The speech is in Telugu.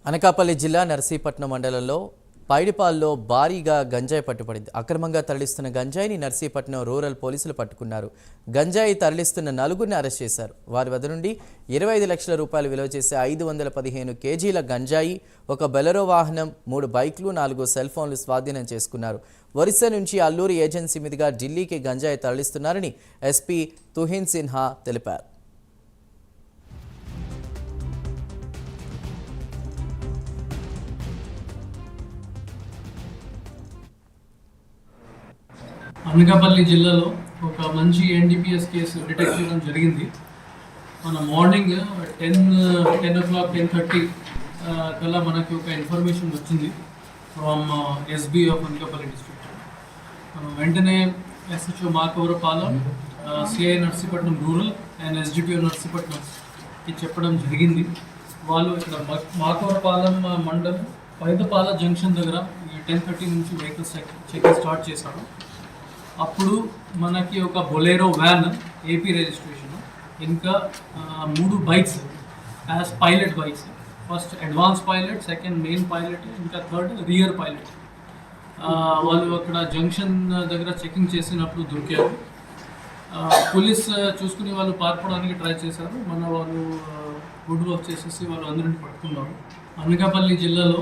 అనకాపల్లి జిల్లా నర్సీపట్నం మండలంలో పైడిపాల్లో భారీగా గంజాయి పట్టుబడింది. అక్రమంగా తరలిస్తున్న గంజాయిని నర్సీపట్నం రూరల్ పోలీసులు పట్టుకున్నారు. గంజాయి తరలిస్తున్న నలుగురిని అరెస్ట్ చేశారు. వారి వద్ద నుండి 25 లక్షల రూపాయలు విలువ చేసే 515 కేజీల గంజాయి, ఒక బెలెరో వాహనం, 3 బైక్లు, 4 సెల్ ఫోన్లు స్వాధీనం చేసుకున్నారు. ఒరిస్సా నుంచి అల్లూరి ఏజెన్సీ మీదుగా ఢిల్లీకి గంజాయి తరలిస్తున్నారని ఎస్పీ తుహిన్ సిన్హా తెలిపారు. అనకాపల్లి జిల్లాలో ఒక మంచి ఎన్డీపీఎస్ కేసు డిటెక్ట్ చేయడం జరిగింది. మన మార్నింగ్ 10:30 కల్లా మనకి ఒక ఇన్ఫర్మేషన్ వచ్చింది from SB of Anakapalli district. వెంటనే SHO Makavarapalem, CI Narsipatnam rural and SDPO నర్సీపట్నంకి చెప్పడం జరిగింది. వాళ్ళు ఇక్కడ మాకవరపాలెం మండలం పైదపాల జంక్షన్ దగ్గర 10:30 నుంచి వెహికల్స్ చెకింగ్ స్టార్ట్ చేశారు. అప్పుడు మనకి ఒక బొలెరో వ్యాన్ ఏపీ రిజిస్ట్రేషన్, ఇంకా 3 bikes as pilot bikes. First advance pilot, second main pilot, ఇంకా థర్డ్ రియర్ పైలట్. వాళ్ళు అక్కడ జంక్షన్ దగ్గర చెకింగ్ చేసినప్పుడు దొరికారు. పోలీస్ చూసుకుని వాళ్ళు పారిపోవడానికి ట్రై చేశారు. మన వాళ్ళు గుడ్ వర్క్ చేసేసి వాళ్ళు అందరిని పట్టుకున్నారు. అనకాపల్లి జిల్లాలో